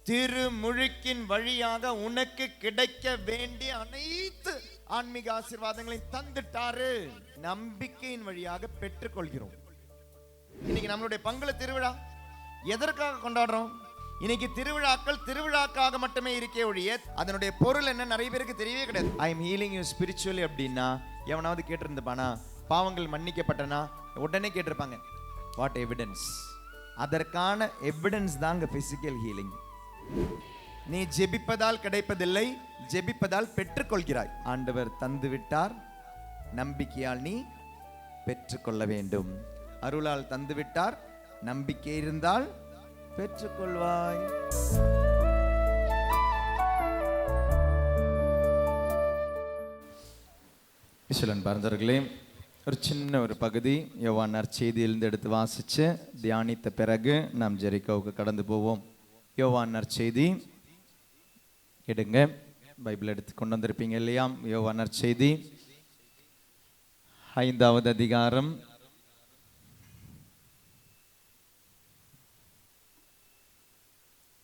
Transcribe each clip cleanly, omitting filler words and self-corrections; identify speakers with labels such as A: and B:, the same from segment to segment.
A: திருமுழுக்கின் வழியாக உனக்கு கிடைக்க வேண்டிய அனைத்து ஆன்மீக ஆசீர்வாதங்களையும் தந்துட்டாரு. நம்பிக்கையின் வழியாக பெற்றுக்கொள்கிறோம். இன்னைக்கு நம்மளுடைய பங்குல திருவிழா எதற்காக கொண்டாடுறோம்? இன்னைக்கு திருவிழாக்கள் திருவிழாக்காக மட்டுமே இருக்கே ஒழிய அதனுடைய பொருள் என்ன நிறைய பேருக்கு தெரியவே கிடையாது. I am healing you spiritually அப்படின்னா எவனாவது கேட்டிருந்தப்பானா? பாவங்கள் மன்னிக்கப்பட்டனா உடனே கேட்டிருப்பாங்க. What evidence? அதற்கான எவிடன்ஸ் தாங்க பிசிக்கல் ஹீலிங். நீ ஜெபிப்பதால் கிடைப்பதில்லை, ஜெபிப்பதால் பெற்றுக்கொள்கிறாய். ஆண்டவர் தந்து விட்டார், நம்பிக்கையால் நீ பெற்றுக்கொள்ள வேண்டும். அருளால் தந்து விட்டார், நம்பிக்கை இருந்தால் பெற்றுக்கொள்வாய். ஈஸ்வரன் பார்ந்தவர்களே, ஒரு சின்ன ஒரு பகுதி யோவான் நற்செய்தியிலிருந்து எடுத்து வாசிச்சு தியானித்த பிறகு நாம் ஜெரிகோவுக்கு கடந்து போவோம். யோவான் நற்செய்தி எடுங்க, பைபிள் எடுத்து கொண்டு வந்திருப்பீங்க இல்லையா? யோவான் நற்செய்தி 5வது அதிகாரம்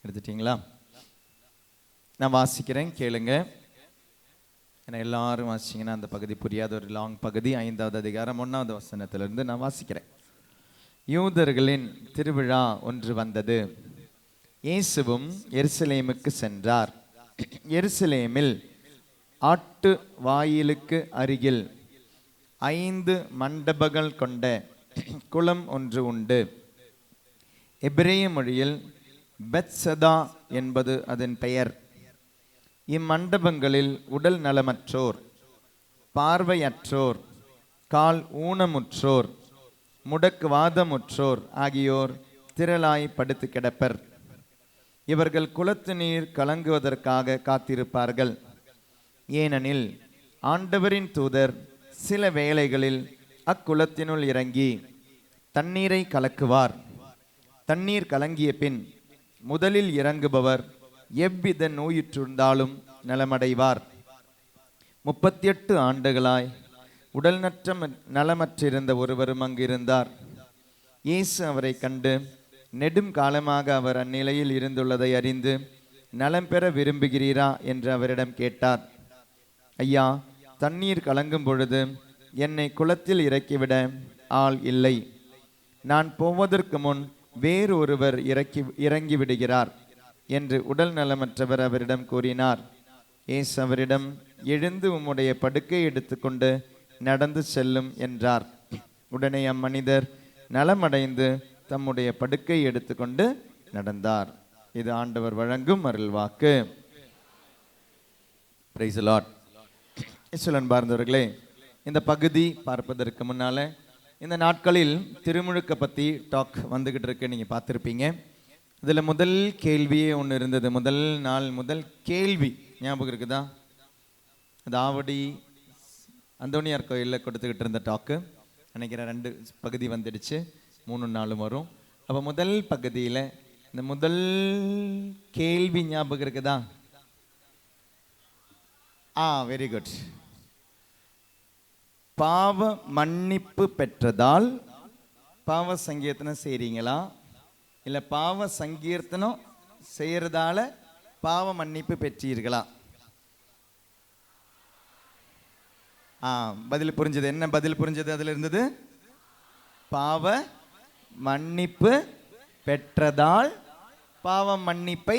A: எடுத்துட்டீங்களா? நான் வாசிக்கிறேன், கேளுங்க. ஏன்னா எல்லாரும் வாசிச்சிங்கன்னா அந்த பகுதி புரியாத ஒரு லாங் பகுதி. 5வது அதிகாரம் 1வது வசனத்திலிருந்து நான் வாசிக்கிறேன். யூதர்களின் திருவிழா ஒன்று வந்தது. இயேசுவும் எருசலேமுக்கு சென்றார். எருசலேமில் ஆட்டு வாயிலுக்கு அருகில் 5 மண்டபங்கள் கொண்ட குளம் ஒன்று உண்டு. எபிரேய மொழியில் பெத்சதா என்பது அதன் பெயர். இம்மண்டபங்களில் உடல் நலமற்றோர், பார்வையற்றோர், கால் ஊனமுற்றோர், முடக்குவாதமுற்றோர் ஆகியோர் திரளாய் படுத்து கிடப்பர். இவர்கள் குளத்து நீர் கலங்குவதற்காக காத்திருப்பார்கள். ஏனெனில் ஆண்டவரின் தூதர் சில வேளைகளில் அக்குளத்தினுள் இறங்கி தண்ணீரை கலக்குவார். தண்ணீர் கலங்கிய பின் முதலில் இறங்குபவர் எவ்வித நோயுற்றிருந்தாலும் நலமடைவார். 38 ஆண்டுகளாய் உடல் நலமற்றிருந்த ஒருவரும் அங்கிருந்தார். இயேசு அவரை கண்டு நெடும் காலமாக அவர் அந்நிலையில் இருந்துள்ளதை அறிந்து நலம் பெற விரும்புகிறீரா என்று அவரிடம் கேட்டார். ஐயா, தண்ணீர் கலங்கும் பொழுது என்னை குளத்தில் இறக்கிவிட ஆள் இல்லை. நான் போவதற்கு முன் வேறு ஒருவர் இறங்கி விடுகிறார் என்று உடல் நலமற்றவர் அவரிடம் கூறினார். இயேசு அவரிடம், எழுந்து உம்முடைய படுக்கை எடுத்துக்கொண்டு நடந்து செல்லும் என்றார். உடனே அம்மனிதர் நலமடைந்து தம்முடைய படுக்கை எடுத்துக்கொண்டு நடந்தார். இது ஆண்டவர் வழங்கும் அருள்வாக்கு. Price the Lord. இயேசுவின் பார்ந்தவர்களே, இந்த பகுதி பார்ப்பதற்கு முன்னால இந்த நாட்களில் திருமுழுக்க பற்றி டாக் வந்துகிட்டு இருக்கு, நீங்கள் பார்த்துருப்பீங்க. இதில் முதல் கேள்வியே ஒன்று இருந்தது. முதல் நாள் முதல் கேள்வி ஞாபகம் இருக்குதா? அது ஆவடி அந்தோனியார் கோயிலில் கொடுத்துக்கிட்டு இருந்த டாக்கு. நினைக்கிறேன் 2 பகுதி வந்துடுச்சு, 3 நாளும் வரும். அப்போ முதல் பகுதியில் இந்த முதல் கேள்வி ஞாபகம் இருக்குதா? Very good. பாவ மன்னிப்பு பெற்றதால் பாவ சங்கீர்த்தனம் செய்கிறீங்களா, இல்லை பாவ சங்கீர்த்தனம் செய்யறதால பாவ மன்னிப்பு பெற்றீர்களா? பதில் புரிஞ்சது. என்ன பதில் புரிஞ்சது? அதில் இருந்தது பாவ மன்னிப்பு பெற்றதால் பாவ மன்னிப்பை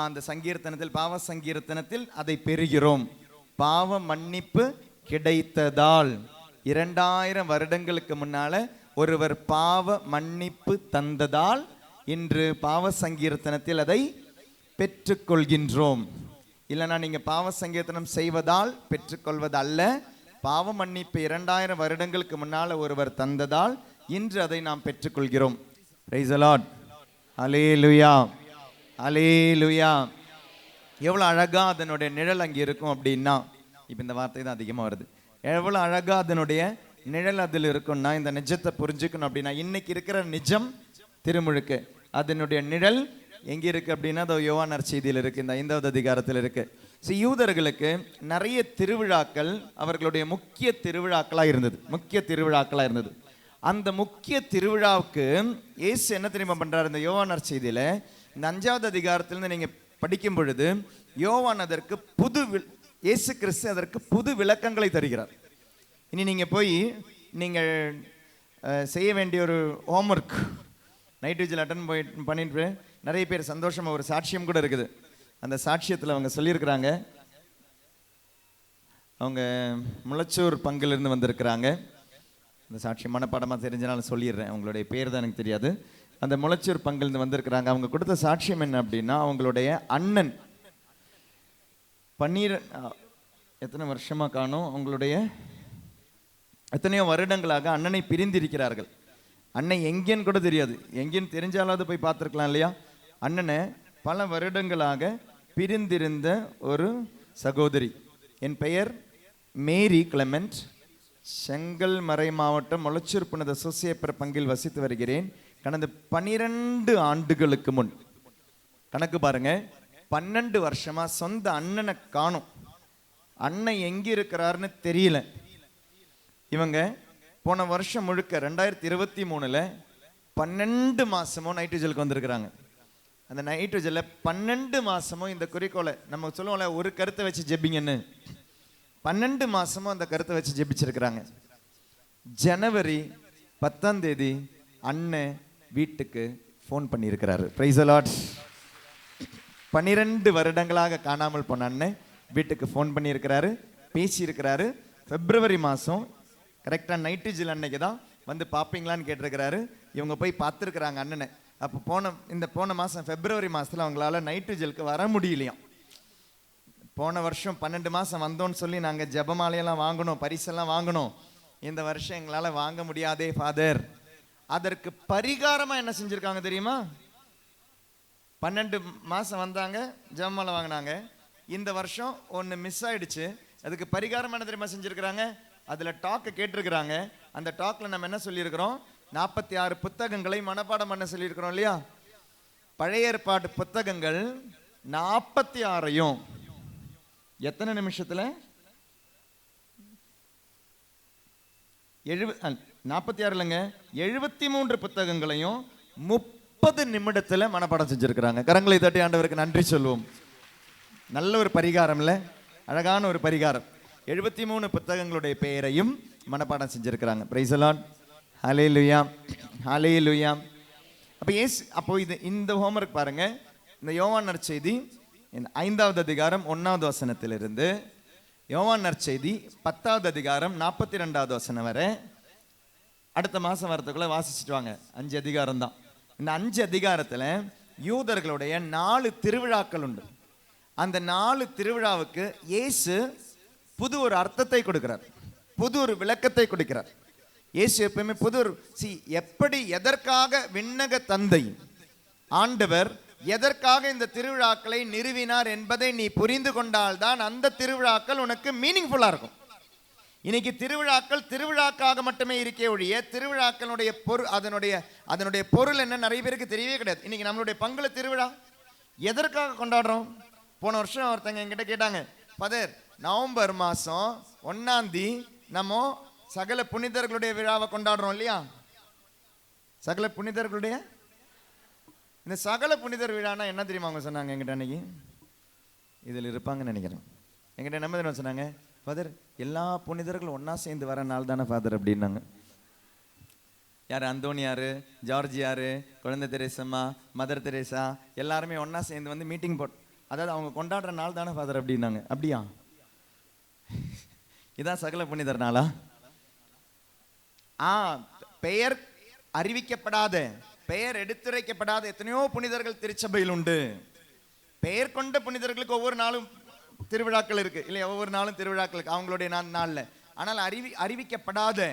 A: அந்த சங்கீர்த்தனத்தில், பாவ சங்கீர்த்தனத்தில் அதை பெறுகிறோம். பாவ மன்னிப்பு கிடைத்ததால் 2000 வருடங்களுக்கு முன்னால ஒருவர் பாவ மன்னிப்பு தந்ததால் இன்று பாவ சங்கீர்த்தனத்தில் அதை பெற்றுக்கொள்கின்றோம். இல்லைனா நீங்க பாவ சங்கீர்த்தனம் செய்வதால் பெற்றுக்கொள்வது அல்ல. பாவ மன்னிப்பு 2000 வருடங்களுக்கு முன்னால ஒருவர் தந்ததால் இன்று அதை நாம் பெற்றுக்கொள்கிறோம். Price the Lord. அல்லேலூயா, அல்லேலூயா. எவ்வளோ அழகா அதனுடைய நிழல் அங்கே இருக்கும் அப்படின்னா, இப்போ இந்த வார்த்தை தான் அதிகமாக வருது. எவ்வளோ அழகா அதனுடைய நிழல் அதில் இருக்கும்னா, இந்த நிஜத்தை புரிஞ்சுக்கணும் அப்படின்னா, இன்னைக்கு இருக்கிற நிஜம் திருமுழுக்கு, அதனுடைய நிழல் எங்கே இருக்கு அப்படின்னா அதோ யோவான் நற்செய்தியில் இருக்கு, இந்த 5வது அதிகாரத்தில் இருக்கு. யூதர்களுக்கு நிறைய திருவிழாக்கள் அவர்களுடைய முக்கிய திருவிழாக்களாக இருந்தது. அந்த முக்கிய திருவிழாவுக்கு இயேசு என்ன தெரியுமா பண்றாரு? இந்த யோவான் நற்செய்தியில இந்த 5வது அதிகாரத்திலிருந்து நீங்க படிக்கும் பொழுது யோவான் அதற்கு இயேசு கிறிஸ்து அதற்கு புது விளக்கங்களை தருகிறார். இனி நீங்க போய் நீங்கள் செய்ய வேண்டிய ஒரு ஹோம்ஒர்க், நைட் விஜில் அட்டன் பண்ணிட்டு நிறைய பேர் சந்தோஷமா ஒரு சாட்சியம் கூட இருக்குது. அந்த சாட்சியத்தில் அவங்க சொல்லியிருக்கிறாங்க, அவங்க முளச்சூர் பங்கிலிருந்து வந்திருக்கிறாங்க. அந்த சாட்சியம் மனப்பாடமாக தெரிஞ்சனாலும் சொல்லிடுறேன், அவங்களுடைய பேர் தான் எனக்கு தெரியாது. அந்த முளச்சூர் பங்கிலிருந்து வந்திருக்கிறாங்க. அவங்க கொடுத்த சாட்சியம் என்ன அப்படின்னா, அவங்களுடைய அண்ணன் எத்தனை வருஷமாக காணும், அவங்களுடைய எத்தனையோ வருடங்களாக அண்ணனை பிரிந்திருக்கிறார்கள். அண்ணன் எங்கேன்னு கூட தெரியாது, எங்கேன்னு தெரிஞ்சாலாவது போய் பார்த்துருக்கலாம் இல்லையா. அண்ணனை பல வருடங்களாக பிரிந்திருந்த ஒரு சகோதரி. என் பெயர் மேரி கிளமெண்ட், செங்கல்மறை மாவட்டம் முளச்சூர் புனித சூசையப்பர் பங்கில் வசித்து வருகிறேன். கடந்த 12 ஆண்டுகளுக்கு முன், கணக்கு பாருங்க, 12 வருஷமா சொந்த அண்ணனை காணும். அண்ணன் எங்க இருக்கிறாருன்னு தெரியல. இவங்க போன வருஷம் முழுக்க 2023 12 மாசமும் நைட் விஜிலுக்கு வந்திருக்கிறாங்க. அந்த நைட் விஜில 12 மாசமும் இந்த குறிக்கோளை நம்ம சொல்லுவோம்ல, ஒரு கருத்தை வச்சு ஜெபிங்கன்னு, 12 மாசமும் அந்த கருத்தை வச்சு ஜெபிச்சிருக்கிறாங்க. ஜனவரி 10ஆம் தேதி அண்ணன் வீட்டுக்கு ஃபோன் பண்ணியிருக்கிறாரு. Price the Lord. 12 வருடங்களாக காணாமல் போன அண்ணன் வீட்டுக்கு ஃபோன் பண்ணியிருக்கிறாரு, பேசியிருக்கிறாரு. பிப்ரவரி மாதம் கரெக்டாக நைட்டு ஜில் அன்னைக்கு தான் வந்து பார்ப்பீங்களான்னு கேட்டிருக்கிறாரு. இவங்க போய் பார்த்துருக்குறாங்க அண்ணனை. அப்போ போன மாதம் பிப்ரவரி மாதத்தில் அவங்களால நைட்டு ஜிலுக்கு வர முடியலையாம். போன வருஷம் 12 மாதம் வந்தோன்னு சொல்லி நாங்கள் ஜெபமாலையெல்லாம் வாங்கணும், பரிசெல்லாம் வாங்கணும். இந்த வருஷம் எங்களால் வாங்க முடியாதே ஃபாதர். அதற்கு பரிகாரமாக என்ன செஞ்சுருக்காங்க தெரியுமா? 12 மாதம் வந்தாங்க, ஜெபமாலை வாங்கினாங்க. இந்த வருஷம் ஒன்று மிஸ் ஆயிடுச்சு. அதுக்கு பரிகாரம் என்ன தெரியுமா செஞ்சுருக்கிறாங்க? அதில் டாக்கை கேட்டிருக்கிறாங்க. அந்த டாக்கில் நம்ம என்ன சொல்லியிருக்கிறோம்? 46 புத்தகங்களை மனப்பாடம் பண்ண சொல்லியிருக்கிறோம் இல்லையா. பழைய ஏற்பாடு புத்தகங்கள் 46ஐயும் எத்தனை நிமிஷத்தில்? 46 இல்லைங்க, 73 புத்தகங்களையும் 30 நிமிடத்தில் மனப்பாடம் செஞ்சிருக்கிறாங்க. கரங்களை தட்டி ஆண்டவருக்கு நன்றி சொல்லுவோம். நல்ல ஒரு பரிகாரம் இல்லை, அழகான ஒரு பரிகாரம். 73 புத்தகங்களுடைய பெயரையும் மனப்பாடம் செஞ்சிருக்கிறாங்க. Praise the Lord. Hallelujah, hallelujah. அப்போ இந்த ஹோம்ஒர்க் பாருங்க. இந்த யோவான் நற்செய்தி 5வது அதிகாரம் 1வது வசனத்திலிருந்து யோவான் நற்செய்தி 10வது அதிகாரம் 42வது வசனம் வரை அடுத்த மாதம் வரத்துக்குள்ள வாசிச்சுட்டு வாங்க. 5 அதிகாரம் தான். இந்த 5 அதிகாரத்தில் யூதர்களுடைய 4 திருவிழாக்கள் உண்டு. அந்த 4 திருவிழாவுக்கு இயேசு புது ஒரு அர்த்தத்தை கொடுக்கிறார், புது ஒரு விளக்கத்தை கொடுக்கிறார். இயேசு எப்பவுமே எப்படி எதற்காக விண்ணக தந்தை ஆண்டவர் எதற்காக இந்த திருவிழாக்களை நிறுவினார் என்பதை நீ புரிந்து கொண்டால்தான் அந்த திருவிழாக்கள் உனக்கு மீனிங்ஃபுல்லா இருக்கும். இன்னைக்கு திருவிழாக்காக மட்டுமே இருக்கே ஒழிய திருவிழாக்களுடைய அதனுடைய பொருள் என்ன நிறைய பேருக்கு தெரியவே கிடையாது. இன்னைக்கு நம்மளுடைய பங்குல திருவிழா எதற்காக கொண்டாடுறோம்? போன வருஷம் ஒருத்தங்க என்கிட்ட கேட்டாங்க, ஃபாதர் நவம்பர் மாதம் 1ஆம் தேதி நம்ம சகல புனிதர்களுடைய விழாவை கொண்டாடுறோம் இல்லையா. சகல புனிதர்களுடைய இந்த சகல புனிதர் விழானா என்ன தெரியுமா அவங்க சொன்னாங்க என்கிட்ட அன்னைக்கு? இதில் இருப்பாங்கன்னு நினைக்கிறேன். என்கிட்ட என்ன தெரியுமா சொன்னாங்க? ஃபாதர் எல்லா புனிதர்களும் ஒன்றா சேர்ந்து வர நாள் தானே ஃபாதர் அப்படின்னாங்க. யார்? அந்தோனியார், ஜார்ஜியார், குழந்தை தெரேசம்மா, மதர் தெரேசா எல்லாருமே ஒன்றா சேர்ந்து வந்து மீட்டிங் அதாவது அவங்க கொண்டாடுற நாள் தானே ஃபாதர் அப்படின்னாங்க. அப்படியா? இதான் சகல புனிதர் நாளா? பெயர் அறிவிக்கப்படாத, பெயர் எடுத்துரைக்கப்படாத எத்தனையோ புனிதர்கள் திருச்சபையில் உண்டு. பெயர் கொண்ட புனிதர்களுக்கு ஒவ்வொரு நாளும் திருவிழாக்கள் இருக்கு இல்லையா, ஒவ்வொரு நாளும் திருவிழாக்கள் இருக்கு அவங்களுடைய நாள்ல. ஆனால் அறிவிக்கப்படாத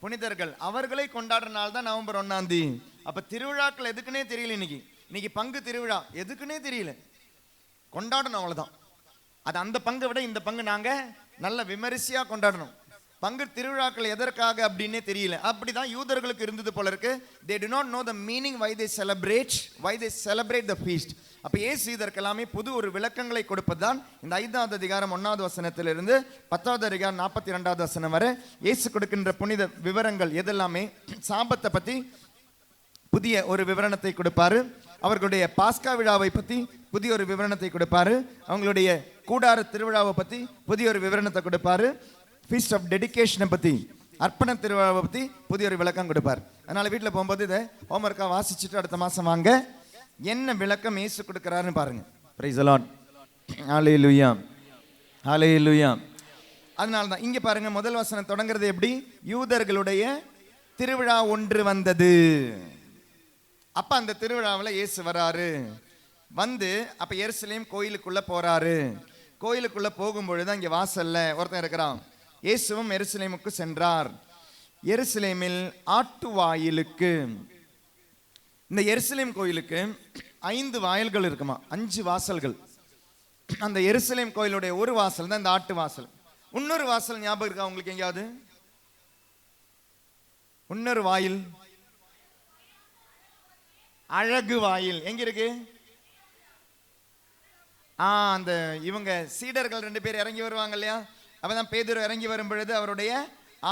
A: புனிதர்கள் அவர்களை கொண்டாடுற நாள் தான் நவம்பர் 1ஆம் தேதி. அப்ப திருவிழாக்கள் எதுக்குன்னே தெரியல. இன்னைக்கு பங்கு திருவிழா எதுக்குன்னே தெரியல, கொண்டாடணும் அவ்வளவுதான். அது அந்த பங்கை விட இந்த பங்கு நாங்க நல்ல விமரிசையா கொண்டாடணும். பங்கு திருவிழாக்கள் எதற்காக அப்படின்னே தெரியல. அப்படிதான் யூதர்களுக்கு இருந்தது போல இருக்கு. they do not know the meaning why they celebrate the feast. அப்ப இயேசு இதற்கெல்லாமே புது ஒரு விளக்கங்களை கொடுப்பதுதான் இந்த 5வது அதிகாரம் 1வது வசனத்திலிருந்து 10வது அதிகாரம் 42வது வசனம் வரை இயேசு கொடுக்கின்ற புனித விவரங்கள் எதெல்லாமே சாபத்தை பத்தி புதிய ஒரு விவரணத்தை கொடுப்பாரு. அவர்களுடைய பாஸ்கா விழாவை பற்றி புதிய ஒரு விவரணத்தை கொடுப்பாரு. அவங்களுடைய கூடார திருவிழாவை பற்றி புதிய ஒரு விவரணத்தை கொடுப்பாரு. ஃபீஸ்ட் ஆஃப் டெடிகேஷனை பற்றி, அர்ப்பண திருவிழாவை பற்றி புதிய ஒரு விளக்கம் கொடுப்பார். அதனால் வீட்டில் போகும்போது இதை ஹோம்ஒர்க்காக வாசிச்சுட்டு அடுத்த மாதம் வாங்க, என்ன விளக்கம் இயேசு கொடுக்குறாருன்னு பாருங்க. Praise the Lord. Hallelujah, hallelujah. அதனால தான் இங்கே பாருங்க, முதல் வசனம் தொடங்குறது எப்படி? யூதர்களுடைய திருவிழா ஒன்று வந்தது. அப்ப அந்த திருவிழாவில் இயேசு வராரு. வந்து அப்ப எருசலேம் கோயிலுக்குள்ள போறாரு. கோயிலுக்குள்ள போகும்பொழுது அங்கே வாசல்ல ஒருத்தன் இருக்கிறான். இயேசுவும் எருசலேமுக்கு சென்றார். எருசலேமில் ஆட்டு வாயிலுக்கு, இந்த எருசலேம் கோயிலுக்கு 5 வாயில்கள் இருக்குமா, 5 வாசல்கள். அந்த எருசலேம் கோயிலுடைய ஒரு வாசல் தான் இந்த ஆட்டு வாசல். இன்னொரு வாசல் ஞாபகம் இருக்கா உங்களுக்கு எங்கேயாவது? இன்னொரு வாயில், அழகு வாயில் எங்க இருக்கு? அந்த இவங்க சீடர்கள் 2 பேர் இறங்கி வருவாங்க இல்லையா? அப்பதான் பேதுரு இறங்கி வரும் பொழுது அவருடைய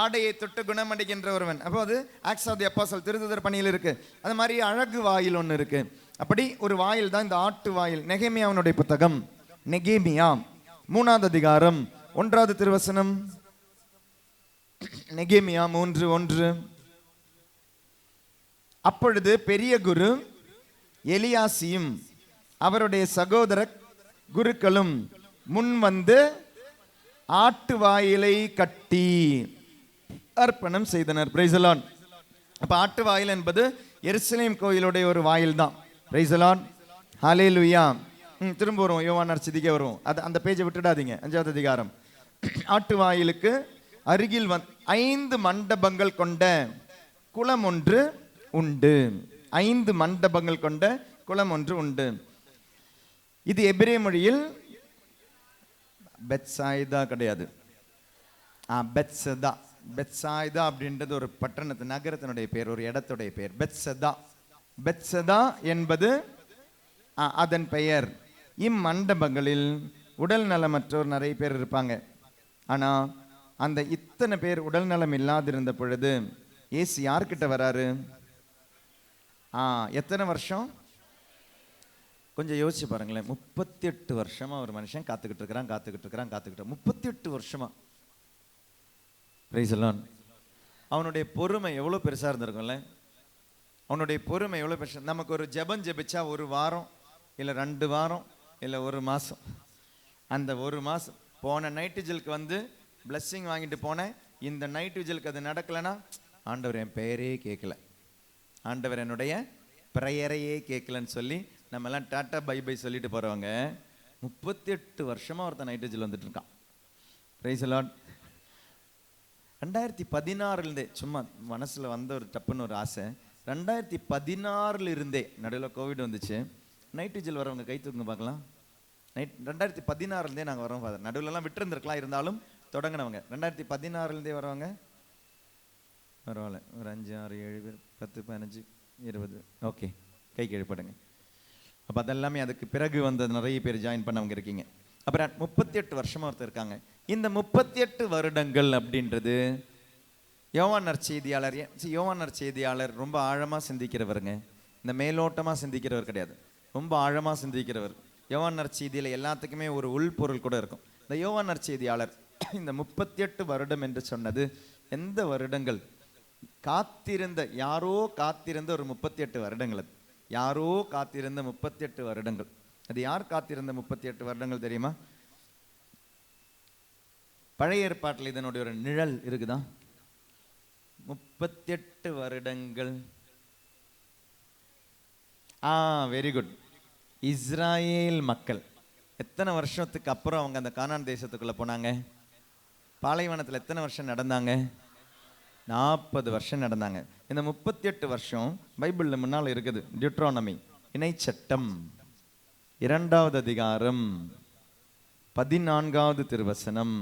A: ஆடையை தொட்டு குணமடைகின்ற ஒருவன். அப்போ அது ஆக்ட்ஸ் ஆஃப் தி அப்போஸ்டல், திருத்துதர் பணியில் இருக்கு. அது மாதிரி அழகு வாயில் ஒன்று இருக்கு. அப்படி ஒரு வாயில் தான் இந்த ஆட்டு வாயில். நெகேமியாவுடைய புத்தகம், நெகேமியா 3ஆம் அதிகாரம் 1வது திருவசனம். நெகேமியா 3:1. அப்பொழுது பெரிய குரு எலியாசியும் அவருடைய சகோதர குருக்களும் முன் வந்து ஆட்டு வாயிலை கட்டி அர்ப்பணம் செய்தனர். Price the Lord. அப்ப ஆட்டு வாயில் என்பது எருசலேம் கோயிலுடைய ஒரு வாயில் தான். பிரைஸ் தி லார்ட், ஹல்லேலூயா. திரும்ப வரும், யோவான் நற்செய்திக்கே வரும். அந்த பேஜை விட்டுடாதீங்க. 5வது அதிகாரம். ஆட்டு வாயிலுக்கு அருகில் 5 மண்டபங்கள் கொண்ட குளம் ஒன்று உண்டு. 5 மண்டபங்கள் கொண்ட குளம் ஒன்று உண்டு. இது எபிரேய மொழியில் பெத்சாய்தா கிடையாது, பெத்சதா. பெத்சாய்தா அப்படின்றது ஒரு பட்டணத்து, நகரத்தினுடைய பேர், ஒரு இடத்துடைய பேர். பெத்சதா, பெத்சதா என்பது அதன் பெயர். இம்மண்டபங்களில் உடல் நலமற்றோர் நிறைய பேர் இருப்பாங்க. ஆனா அந்த இத்தனை பேர் உடல் நலம் இல்லாதிருந்த பொழுது இயேசு யார்கிட்ட வராரு? எத்தனை வருஷம்? கொஞ்சம் யோசிச்சு பாருங்களேன். 38 வருஷமா ஒரு மனுஷன் காத்துக்கிட்டு இருக்கிறான். 38 வருஷமா. Price the Lord. அவனுடைய பொறுமை எவ்வளவு பெருசா இருந்திருக்கும்ல. அவனுடைய பொறுமை எவ்வளவு பெருசா. நமக்கு ஒரு ஜெபம் ஜெபிச்சா 1 வாரம் இல்லை 2 வாரம் இல்லை 1 மாசம். அந்த 1 மாசம் போன நைட் விஜிலுக்கு வந்து பிளஸ்ஸிங் வாங்கிட்டு போனேன். இந்த நைட் விஜிலுக்கு அது நடக்கலைன்னா, ஆண்டவர் என் பெயரே கேட்கல, ஆண்டவர் என்னுடைய பிரேயரையே கேட்கலன்னு சொல்லி நம்ம எல்லாம் டாட்டா பை பை சொல்லிட்டு போறவங்க 38 வருஷமா ஒருத்தன் நைட் விஜில் வந்துட்டு இருக்கான். Price the Lord. 2016 சும்மா மனசுல வந்த ஒரு டப்புன்னு ஒரு ஆசை. 2016 இருந்தே, நடுவில் கோவிட் வந்துச்சு, நைட் விஜில் வரவங்க கை தூக்குங்க பார்க்கலாம். 2016 நாங்கள் வரோம் ஃபாதர். நடுவில்லாம் விட்டு இருந்திருக்கலாம், இருந்தாலும் தொடங்கினவங்க 2016 வரவங்க பரவாயில்ல. ஒரு 5, 6, 7 பேர், 10, 15, 20. ஓகே, கை கீழ்ப்படுங்க. அப்போ அதெல்லாமே அதுக்கு பிறகு வந்த நிறைய பேர் ஜாயின் பண்ணவங்க இருக்கீங்க. அப்புறம் 38 வருஷமா ஒருத்தர் இருக்காங்க. இந்த 38 வருடங்கள் அப்படின்றது யோவான் நற்செய்தியாளர் ரொம்ப ஆழமா சிந்திக்கிறவருங்க. இந்த மேலோட்டமா சிந்திக்கிறவர் கிடையாது, ரொம்ப ஆழமா சிந்திக்கிறவர். யோவான் நற்செய்தியில எல்லாத்துக்குமே ஒரு உள்பொருள் கூட இருக்கும். இந்த யோவான் நற்செய்தியாளர் இந்த 38 வருடம் என்று சொன்னது எந்த வருடங்கள்? காத்திருந்த, யாரோ காத்திருந்த ஒரு 38 வருடங்கள். அது யாரோ காத்திருந்த 38 வருடங்கள். அது யார் காத்திருந்த 38 வருடங்கள் தெரியுமா? பழைய ஏற்பாட்டில் இதனுடைய ஒரு நிழல் இருக்குதா? 38 வருடங்கள். Very good. இஸ்ராயேல் மக்கள் எத்தனை வருஷத்துக்கு அப்புறம் அவங்க அந்த கானான் தேசத்துக்குள்ள போனாங்க? பாலைவனத்தில் எத்தனை வருஷம் நடந்தாங்க? 40 வருஷம் நடந்தாங்க. இந்த 38 வருஷம் பைபிள்ல முன்னால் இருக்குது. டியூட்ரானமி, இணைச்சட்டம் 2வது அதிகாரம் 14வது திருவசனம்.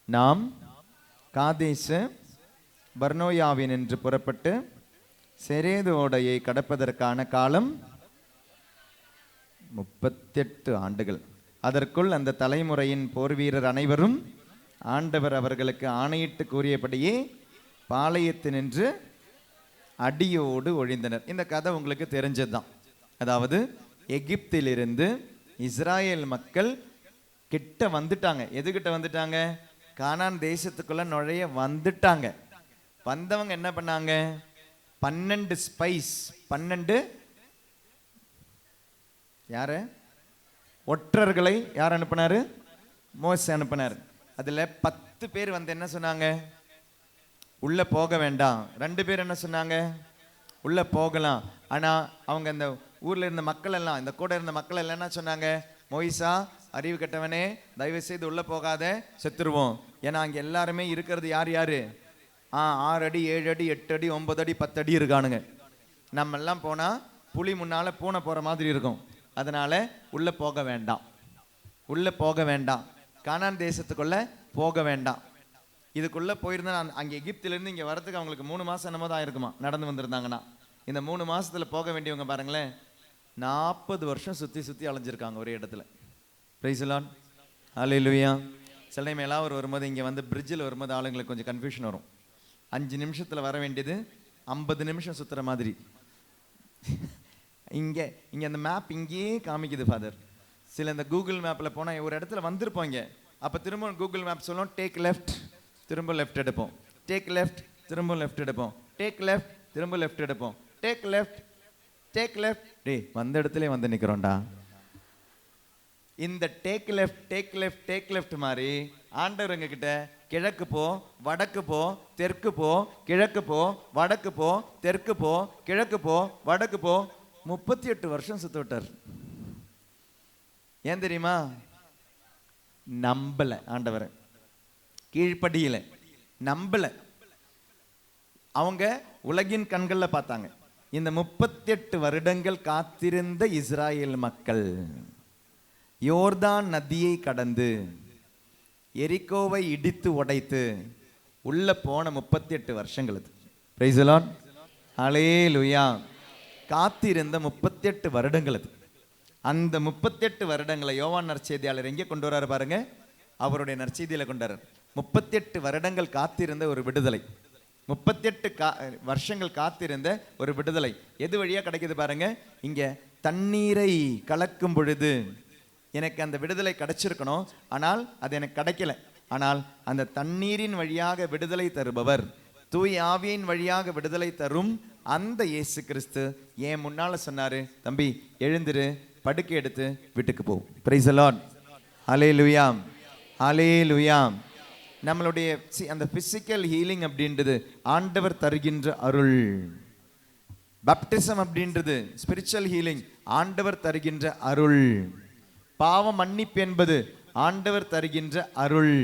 A: நாம் காதேசு பர்னோயாவின் என்று புறப்பட்டு செரேது ஓடையை கடப்பதற்கான காலம் 38 ஆண்டுகள். அதற்குள் அந்த தலைமுறையின் போர் வீரர் அனைவரும் ஆண்டவர் அவர்களுக்கு ஆணையிட்டு கூறியபடியே பாளையத்தினின்று அடியோடு ஒழிந்தனர். இந்த கதை உங்களுக்கு தெரிஞ்சதுதான். அதாவது எகிப்திலிருந்து இஸ்ராயேல் மக்கள் கிட்ட வந்துட்டாங்க. எதுகிட்ட வந்துட்டாங்க? கானான் தேசத்துக்குள்ள நுழைய வந்துட்டாங்க. வந்தவங்க என்ன பண்ணாங்க? 12 ஸ்பைஸ், 12 யாரு ஒற்றர்களை யார் அனுப்பினாரு? மோசே அனுப்பினார். அதுல 10 பேர் வந்து என்ன சொன்னாங்க? உள்ள போக வேண்டாம். 2 பேர் என்ன சொன்னாங்க? உள்ள போகலாம். ஆனா அவங்க அந்த ஊர்ல இருந்த மக்கள் எல்லாம், இந்த கூட இருந்த மக்கள் எல்லாம் என்ன சொன்னாங்க? மோயிசா, அறிவு கெட்டவனே, தயவு செய்து உள்ள போகாத, செத்துருவோம். ஏன்னா அங்க எல்லாருமே இருக்கிறது யார் யாரு? 6 அடி 7 அடி 8 அடி 9 அடி 10 அடி இருக்கானுங்க. நம்ம எல்லாம் போனா புலி முன்னால பூனை போற மாதிரி இருக்கும். அதனால உள்ள போக வேண்டாம், உள்ள போக வேண்டாம், கானான் தேசத்துக்குள்ள போக வேண்டாம். இதுக்குள்ள போயிருந்தா அங்கே எகிப்திலிருந்து இங்கே வரதுக்கு அவங்களுக்கு 3 மாசம் என்னமோ தான் இருக்குமா நடந்து வந்திருந்தாங்கன்னா. இந்த 3 மாசத்துல போக வேண்டியவங்க பாருங்களேன், 40 வருஷம் சுத்தி சுத்தி அலைஞ்சிருக்காங்க ஒரே இடத்துல. பிரைஸ் தி லார்ட், ஹல்லேலூயா. சில டைம் எல்லாரும் வரும்போது இங்கே வந்து பிரிட்ஜில் வரும்போது ஆளுங்களுக்கு கொஞ்சம் கன்ஃபியூஷன் வரும். 5 நிமிஷத்தில் வர வேண்டியது 50 நிமிஷம் சுற்றுற மாதிரி. இங்கே அந்த மேப் இங்கேயே காமிக்குது ஃபாதர். சில இந்த கூகுள் மேப்பில் போனால் ஒரு இடத்துல வந்திருப்போங்க, அப்போ திரும்ப கூகுள் மேப் சொல்லும் டேக் லெஃப்ட், திரும்ப லெஃப்ட் எடுப்போம், டேக் லெஃப்ட், திரும்ப லெஃப்ட் எடுப்போம், டேக் லெஃப்ட், திரும்ப லெஃப்ட் எடுப்போம், டேக் லெஃப்ட், டேக் லெஃப்ட். டேய் வந்த இடத்துல வந்து நிற்கிறோம்டா. இந்த take left, take left, take left மாதிரி ஆண்டவர் எங்ககிட்ட கிழக்கு போ, வடக்கு போ, தெற்கு போ, கிழக்கு போ, வடக்கு போ, தெற்கு போ, கிழக்கு போ, வடக்கு போ 38 வருஷம் சுத்த விட்டார். ஏன் தெரியுமா? நம்பல ஆண்டவரை, கீழ்ப்படியில நம்பல. அவங்க உலகின் கண்கள்ல பார்த்தாங்க. இந்த 38 வருடங்கள் காத்திருந்த இஸ்ராயேல் மக்கள் யோர்தான் நதியை கடந்து எரிகோவை இடித்து உடைத்து உள்ள போன 38 வருஷங்கள் அது. பிரைஸ் தி லார்ட், ஹல்லேலூயா. காத்திருந்த 38 வருடங்கள் அது. அந்த 38 வருடங்களை யோவான் நற்செய்தியாளர் எங்கே கொண்டு வராரு பாருங்க, அவருடைய நற்செய்தியில கொண்டு வரார். 38 வருடங்கள் காத்திருந்த ஒரு விடுதலை, 38 வருஷங்கள் காத்திருந்த ஒரு விடுதலை எது வழியா கிடைக்குது பாருங்க. இங்க தண்ணீரை கலக்கும் பொழுது எனக்கு அந்த விடுதலை கிடைச்சிருக்கணும், ஆனால் அது எனக்கு கிடைக்கல. ஆனால் அந்த தண்ணீரின் வழியாக விடுதலை தருபவர், தூய் ஆவியின் வழியாக விடுதலை தரும் அந்த இயேசு கிறிஸ்து ஏன் முன்னால சொன்னாரு, தம்பி எழுந்திரு, படுக்கை எடுத்து வீட்டுக்கு போ. பிரைஸ் தி லார்ட், ஹல்லேலூயா, ஹல்லேலூயா. நம்மளுடைய அந்த பிசிக்கல் ஹீலிங் அப்படின்றது ஆண்டவர் தருகின்ற அருள். பேப்டிசம் அப்படின்றது ஸ்பிரிச்சுவல் ஹீலிங், ஆண்டவர் தருகின்ற அருள். பாவ மன்னிப்பு என்பது ஆண்டவர் தருகின்ற அருள்.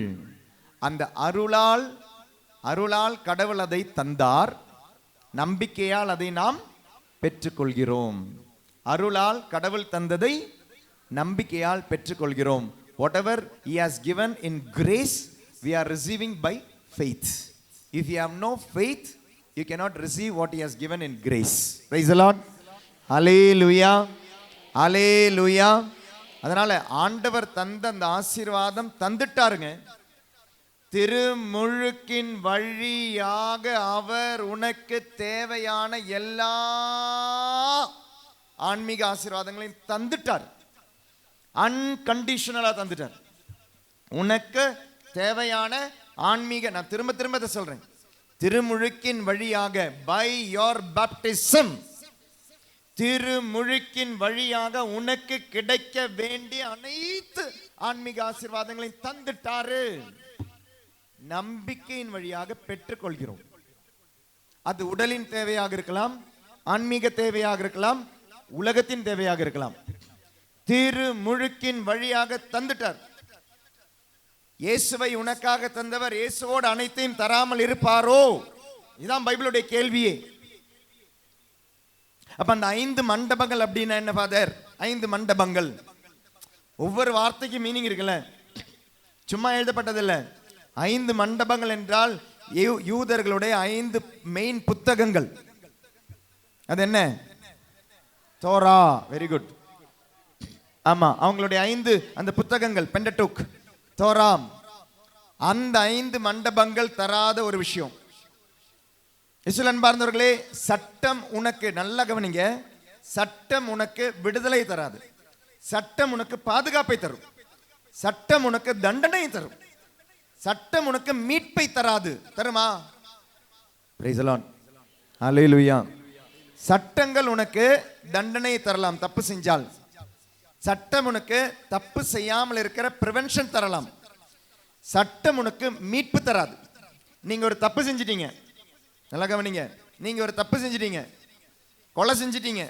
A: அந்த அருளால் கடவுள் அதை தந்தார், நம்பிக்கையால் அதை நாம் பெற்றுக்கொள்கிறோம். அருளால் கடவுள் தந்ததை நம்பிக்கையால் பெற்றுக்கொள்கிறோம். Whatever he has given in grace, we are receiving by faith. If you have no faith, you cannot receive what he has given in grace. Praise the Lord, hallelujah, hallelujah. அதனால ஆண்டவர் தந்த அந்த ஆசீர்வாதம் தந்துட்டாருங்க. திருமுழுக்கின் வழியாக அவர் உனக்கு தேவையான எல்லா ஆன்மீக ஆசீர்வாதங்களையும் தந்துட்டார். அன்கண்டிஷனலா தந்துட்டார். உனக்கு தேவையான ஆன்மீக, நான் திரும்ப திரும்ப இதை சொல்றேன், திருமுழுக்கின் வழியாக, பை யோர் பேப்டிசம், திருமுழுக்கின் வழியாக உனக்கு கிடைக்க வேண்டிய அனைத்து ஆன்மீக ஆசீர்வாதங்களையும் தந்துட்டாரு. நம்பிக்கையின் வழியாக பெற்றுக்கொள்கிறோம். அது உடலின் தேவையாக இருக்கலாம், ஆன்மீக தேவையாக இருக்கலாம், உலகத்தின் தேவையாக இருக்கலாம். திருமுழுக்கின் வழியாக தந்துட்டார். இயேசுவை உனக்காக தந்தவர் இயேசுவோடு அனைத்தையும் தராமல் இருப்பாரோ? இதுதான் பைபிளுடைய கேள்வியே. அப்ப அந்த 5 மண்டபங்கள் அப்படின்னா என்ன ஃபாதர்? 5 மண்டபங்கள், ஒவ்வொரு வார்த்தைக்கு மீனிங் இருக்குல்ல, சும்மா எழுதப்பட்டதில்ல. 5 மண்டபங்கள் என்றால் யூதர்களுடைய 5 மெயின் புத்தகங்கள். அது என்ன? Torah, very good. ஆமா, அவங்களுடைய 5 அந்த புத்தகங்கள், பெண்டடுக், தோரா. அந்த 5 மண்டபங்கள் தராத ஒரு விஷயம், இயேசுவில் அன்பார்ந்தவர்களே, சட்டம் உனக்கு, நல்லா கவனிங்க, சட்டம் உனக்கு விடுதலை தராது. சட்டம் உனக்கு பாதுகாப்பை தரும். சட்டம் உனக்கு தண்டனை தரும். சட்டம் உனக்கு மீட்பை தராது. தருமா? Praise the Lord. ஹல்லேலூயா. சட்டங்கள் உனக்கு தண்டனை தரலாம் தப்பு செஞ்சால். சட்டம் உனக்கு தப்பு செய்யாமல் இருக்கிற பிரிவென்ஷன் தரலாம். சட்டம் உனக்கு மீட்பு தராது. நீங்க ஒரு தப்பு செஞ்சிட்டீங்க, நல்லா கவனிங்க, நீங்க ஒரு தப்பு செஞ்சிட்டீங்க, கொலை செஞ்சிட்டீங்க,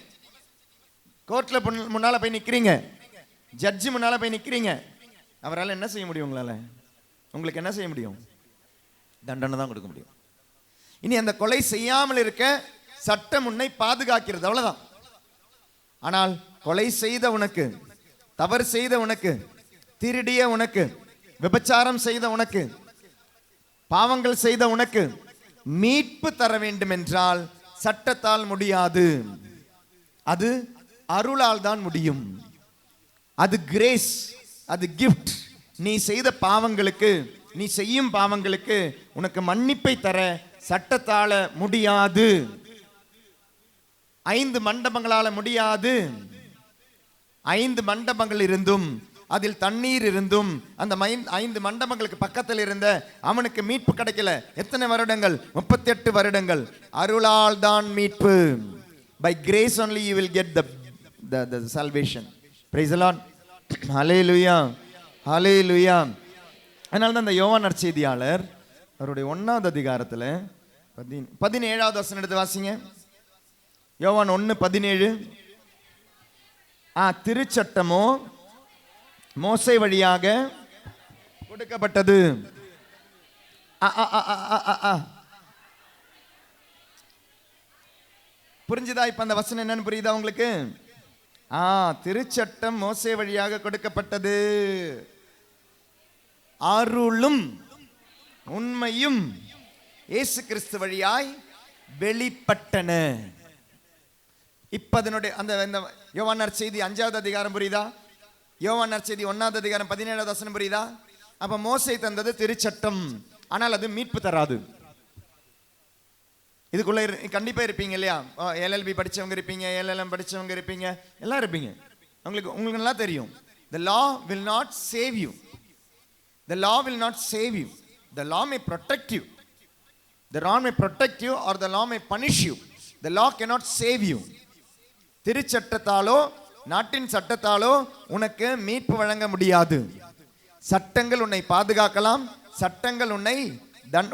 A: கோர்ட்ல முன்னால போய் நிக்கிறீங்க, ஜட்ஜி முன்னால போய் நிக்கிறீங்க. அவரால் என்ன செய்ய முடியும்? உங்களால உங்களுக்கு என்ன செய்ய முடியும்? தண்டனை தான் கொடுக்க முடியும். இனி அந்த கொலை செய்யாமல் இருக்க சட்டம் உன்னை பாதுகாக்கிறது, அவ்வளவுதான். ஆனால் கொலை செய்த உனக்கு, தவறு செய்த உனக்கு, திருடிய உனக்கு, விபச்சாரம் செய்த உனக்கு, பாவங்கள் செய்த உனக்கு மீட்பு தர வேண்டும் என்றால் சட்டத்தால் முடியாது. அது அருளால் தான் முடியும். அது கிரேஸ், அது கிஃப்ட். நீ செய்த பாவங்களுக்கு, நீ செய்யும் பாவங்களுக்கு உனக்கு மன்னிப்பை தர சட்டத்தால முடியாது. 5 மண்டபங்களால முடியாது. 5 மண்டபங்கள் இருந்தும் அதில் தண்ணீர் இருந்தும் அந்த 5 மண்டபங்களுக்கு பக்கத்தில் இருந்த அவனுக்கு மீட்பு கிடைக்கல. எத்தனை வருடங்கள்? 38 வருடங்கள். அருளால் தான் மீட்பு. By grace only you will get the salvation. Praise the Lord. Hallelujah. Hallelujah. அதனால தான் இந்த யோவான் நற்செய்தியாளர் அவருடைய 1வது அதிகாரத்தில் 17வது வசனம் எடுத்து வாசிங்க. யோவான் 1:17. திருச்சட்டமோ மோசே வழியாக கொடுக்கப்பட்டது. புரிஞ்சுதா? இப்ப அந்த வசனம் என்னன்னு புரியுதா உங்களுக்கு? திருச்சட்டம் மோசே வழியாக கொடுக்கப்பட்டது, அருளும் உண்மையும் இயேசு கிறிஸ்து வழியாய் வெளிப்பட்டன. இப்ப அதனுடைய அந்த யோவான் நற்செய்தி 5வது அதிகாரம் புரியுதா? யோவான் நற்செய்தி 1வது அதிகாரம் 17வது வசனம் புரியுதா? அப்ப மோசே தந்தது திருச்சட்டம், ஆனால் அது மீட்பு தராது. இதுக்குள்ள கண்டிப்பா இருப்பீங்க இல்லையா? LLB படிச்சவங்க இருப்பீங்க, LLM படிச்சவங்க இருப்பீங்க, எல்லாம் இருப்பீங்க. உங்களுக்கு நல்லா தெரியும். The law will not save you. The law will not save you. The law may protect you. The law may protect you or the law may punish you. The law cannot save you. திருச்சட்டத்தாலோ நாட்டின் சட்டத்தாலோ உனக்கு மீட்பு வழங்க முடியாது. சட்டங்கள் உன்னை பாதுகாக்கலாம், சட்டங்கள்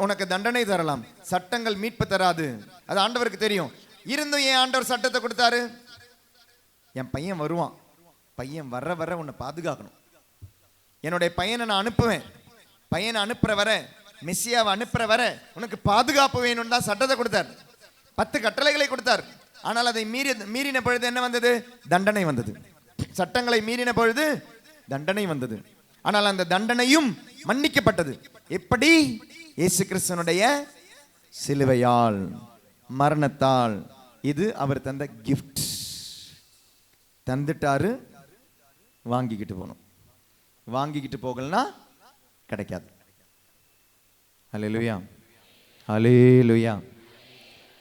A: உனக்கு தண்டனை தரலாம், சட்டங்கள் மீட்பு தராது. அது ஆண்டவருக்கு தெரியும். இருந்தும் ஏன் ஆண்டவர் சட்டத்தை கொடுத்தாரு? என் பையன் வருவான், பையன் வர வர உன்னை பாதுகாக்கணும். என்னுடைய பையனை நான் அனுப்புவேன், பையனை அனுப்புற வர, மெஸ்ஸியாவை அனுப்புற வர உனக்கு பாதுகாப்பு வேணும் தான் சட்டத்தை கொடுத்தார். 10 கட்டளைகளை கொடுத்தார். ஆனால் அதை மீறின பொழுது என்ன வந்தது? தண்டனை வந்தது. சட்டங்களை மீறின பொழுது தண்டனை வந்தது. ஆனால் அந்த தண்டனையும் மன்னிக்கப்பட்டது. எப்படி? இயேசு கிறிஸ்துவினுடைய சிலுவையால், மரணத்தால். இது அவர் தந்த கிஃப்ட். தந்துட்டாரு, வாங்கிக்கிட்டு போகணும். வாங்கிக்கிட்டு போகலனா கிடைக்காது. ஹல்லேலூயா, ஹல்லேலூயா.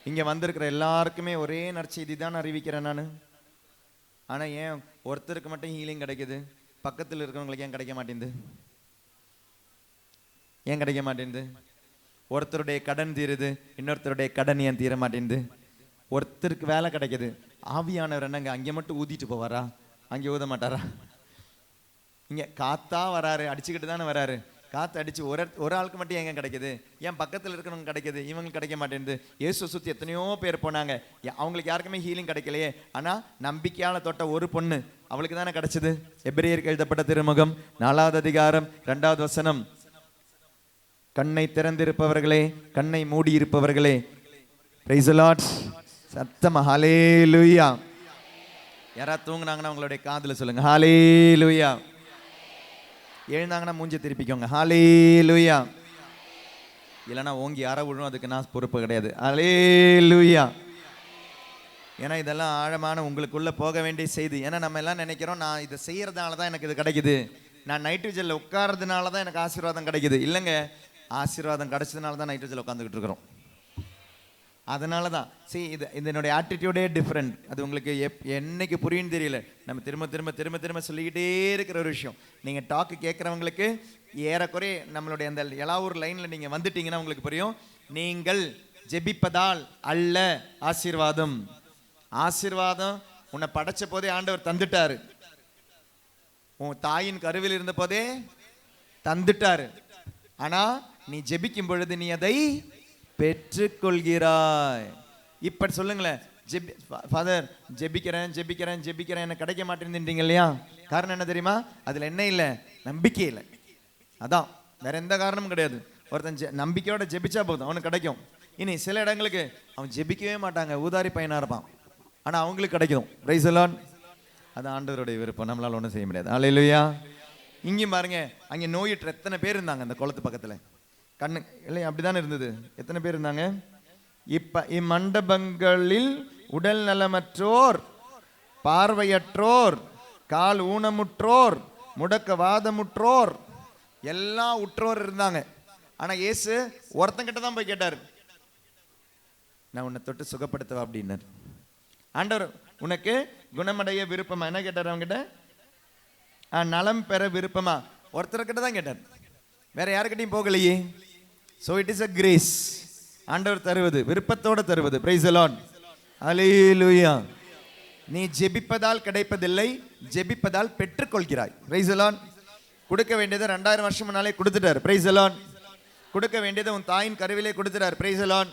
A: இங்க வந்திருக்கிற எல்லாருக்குமே ஒரே நற்செய்தி தான் அறிவிக்கிறேன் நான். ஆனா ஏன் ஒருத்தருக்கு மட்டும் ஹீலிங் கிடைக்குது, பக்கத்தில் இருக்கிறவங்களுக்கு ஏன் கிடைக்க மாட்டேங்குது? ஏன் கிடைக்க மாட்டேங்குது? ஒருத்தருடைய கடன் தீருது, இன்னொருத்தருடைய கடன் ஏன் தீர மாட்டேங்குது? ஒருத்தருக்கு வேலை கிடைக்குது, ஆவியானவர் என்னங்க அங்கே மட்டும் ஊதிட்டு போவாரா, அங்கே ஊத மாட்டாரா? இங்க காத்தா வராரு, அடிச்சுக்கிட்டு தானே வராரு. காற்று அடிச்சு ஒரு ஆளுக்கு மட்டும் எங்க கிடைக்குது? ஏன் பக்கத்தில் இருக்கிறவங்க கிடைக்குது, இவங்களுக்கு கிடைக்க மாட்டேங்குது? இயேசு சுற்றி எத்தனையோ பேர் போனாங்க, அவங்களுக்கு யாருக்குமே ஹீலிங் கிடைக்கலையே. ஆனால் நம்பிக்கையால தொட்ட ஒரு பொண்ணு, அவளுக்கு தானே கிடைச்சது. எபிரேயருக்கு எழுதப்பட்ட திருமுகம் 4வது அதிகாரம் 2வது வசனம். கண்ணை திறந்திருப்பவர்களே, கண்ணை மூடி இருப்பவர்களே, பிரைஸ் தி லார்ட். சத்தமா ஹல்லேலூயா. யாராவது தூங்குனாங்கன்னா உங்களுடைய காதுல சொல்லுங்க ஹல்லேலூயா. எழுந்தாங்கன்னா மூஞ்சி திருப்பிக்கோங்க ஹல்லேலூயா. இல்லைன்னா ஓங்கி யாரை விழும், அதுக்கு நான் பொறுப்பு கிடையாது. ஹல்லேலூயா. ஏன்னா இதெல்லாம் ஆழமான உங்களுக்குள்ள போக வேண்டிய செய்தி. ஏன்னா நம்ம எல்லாம் நினைக்கிறோம், நான் இதை செய்யறதுனால தான் எனக்கு இது கிடைக்குது, நான் நைட் விஜில் உட்கார்றதுனால தான் எனக்கு ஆசீர்வாதம் கிடைக்குது. இல்லைங்க, ஆசீர்வாதம் கிடைச்சதுனால தான் நைட் விஜில் உட்காந்துக்கிட்டு இருக்கிறோம். அதனால தான் இதனுடைய ஆட்டிடியூடே டிஃப்ரெண்ட். அது உங்களுக்கு என்னைக்கு புரியுன்னு தெரியல. நம்ம திரும்ப திரும்ப திரும்ப திரும்ப சொல்லிக்கிட்டே இருக்கிற ஒரு விஷயம். நீங்கள் டாக்கு கேட்குறவங்களுக்கு ஏறக்குறைய நம்மளுடைய அந்த எலாவூர் லைனில் நீங்கள் வந்துட்டீங்கன்னா உங்களுக்கு புரியும். நீங்கள் ஜெபிப்பதால் அல்ல ஆசீர்வாதம். ஆசீர்வாதம் உன்னை படைச்ச போதே ஆண்டவர் தந்துட்டாரு. உன் தாயின் கருவில் இருந்த போதே தந்துட்டாரு. ஆனா நீ ஜெபிக்கும் பொழுது நீ அதை பெற்றுக்கொள்கிறாய். இப்ப சொல்லுங்களேன், ஃபாதர் ஜெபிக்கிறேன் ஜெபிக்கிறேன் ஜெபிக்கிறேன் எனக்கு கிடைக்க மாட்டேன்றீங்க இல்லையா? காரணம் என்ன தெரியுமா? அதுல என்ன இல்லை? நம்பிக்கை இல்லை. அதான், வேற எந்த காரணமும் கிடையாது. ஒருத்தன் நம்பிக்கையோட ஜெபிச்சா போதும், அவனுக்கு கிடைக்கும். இனி சில இடங்களுக்கு அவன் ஜெபிக்கவே மாட்டாங்க, ஊதாரி பையனா இருப்பான், ஆனா அவங்களுக்கு கிடைக்கும். Price the Lord. அது ஆண்டவருடைய விருப்பம், நம்மளால ஒன்றும் செய்ய முடியாது. அல்லேலூயா. இங்கேயும் பாருங்க, அங்கே நோயிற்ற எத்தனை பேர் இருந்தாங்க அந்த குளத்து பக்கத்துல. கண்ணு இல்லையா? அப்படிதானே இருந்தது. எத்தனை பேர் இருந்தாங்க? இப்ப இம்மண்டபங்களில் உடல் நலமற்றோர், பார்வையற்றோர், கால் ஊனமுற்றோர், முடக்கவாதமுற்றோர், எல்லா உற்றோர் இருந்தாங்க. ஆனா இயேசு ஒருத்தங்கிட்ட தான் போய் கேட்டாரு, நான் உன்னை தொட்டு சுகப்படுத்தவா அப்படின்னாரு. ஆண்டவர் உனக்கு குணமடைய விருப்பமா? என்ன கேட்டார் அவங்ககிட்ட? நலம் பெற விருப்பமா? ஒருத்தர்கிட்ட தான் கேட்டார், வேற யாருக்கிட்டையும் போகலையே. So it is a grace. ஆண்டவர் தருவது, விருப்பத்தோட தருவது. Praise the Lord. ஹல்லேலூயா. நீ ஜெபிப்பதால் கிடைப்பதில்லை, ஜெபிப்பதால் பெற்றுக்கொள்கிறாய். Price the Lord. கொடுக்க வேண்டியதை 2000 வருஷம் முன்னாலே கொடுத்துட்டார். Price the Lord. கொடுக்க வேண்டியதை உன் தாயின் கருவிலே கொடுத்துட்டார். Price the Lord.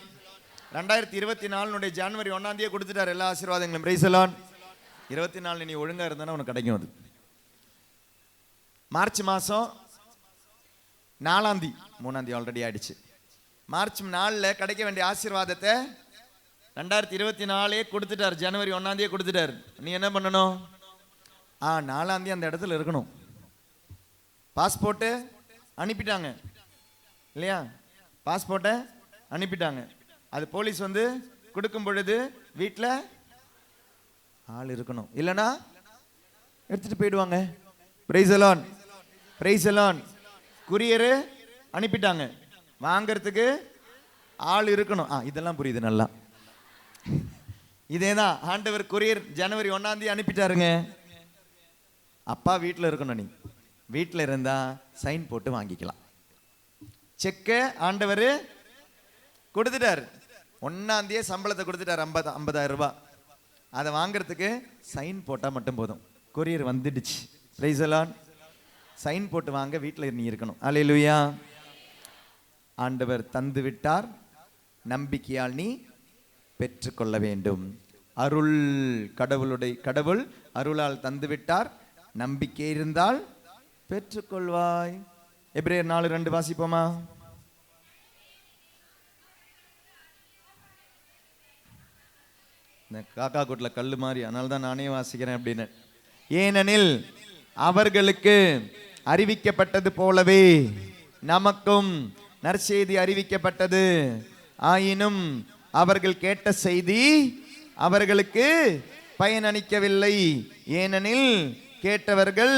A: 2024 ஜனவரி 1 கொடுத்துட்டார் எல்லா ஆசீர்வாதங்களும். Price the Lord. 24 நீ ஒழுங்கா இருந்தா உனக்கு கிடைக்கும். அது மார்ச் மாசம் 4 3 ஆல்ரெடி ஆயிடுச்சு. மார்ச் 4 கிடைக்க வேண்டிய ஆசீர்வாதத்தை 2024 கொடுத்துட்டார். ஜனவரி 1 கொடுத்துட்டார். நீ என்ன பண்ணணும்? 4 அந்த இடத்துல இருக்கணும். பாஸ்போர்ட்டு அனுப்பிட்டாங்க இல்லையா? பாஸ்போர்ட்டை அனுப்பிட்டாங்க. அது போலீஸ் வந்து கொடுக்கும் பொழுது வீட்டில் ஆள் இருக்கணும், இல்லைன்னா எடுத்துட்டு போயிடுவாங்க. Praise the Lord. Praise the Lord. Courier அனுப்பிட்டாங்க, வாங்கிறதுக்கு ஆள் இருக்கணும். இதெல்லாம் புரியுது நல்லா. இதேதான் ஆண்டவர் குரியர் ஜனவரி 1 அனுப்பிட்டாருங்க. அப்பா வீட்டில் இருக்கணும். நீ வீட்டில் இருந்தா சைன் போட்டு வாங்கிக்கலாம். செக்க ஆண்டவர் கொடுத்துட்டாரு. 1 சம்பளத்தை கொடுத்துட்டாரு, 50,000 ரூபாய். அதை வாங்கிறதுக்கு சைன் போட்டால் மட்டும் போதும். கொரியர் வந்துடுச்சு. Price the Lord. சைன் போட்டு வாங்க வீட்டில் நீ இருக்கணும். அல்லேலூயா. ஆண்டவர் தந்து விட்டார், நம்பிக்கையால் நீ பெற்றுக்கொள்ள வேண்டும். அருள் கடவுள் அருளால் தந்து விட்டார், நம்பிக்கை இருந்தால் பெற்றுக்கொள்வாய். எபிரேயர் 4:2 வாசிப்போமா? காக்கா கூட்டுல கல்லு மாதிரி, அதனால தான் நானே வாசிக்கிறேன் அப்படின்னு. ஏனெனில் அவர்களுக்கு அறிவிக்கப்பட்டது போலவே நமக்கும் நற்செய்தி அறிவிக்கப்பட்டது. ஆயினும் அவர்கள் கேட்ட செய்தி அவர்களுக்கு பயனளிக்கவில்லை. ஏனெனில் கேட்டவர்கள்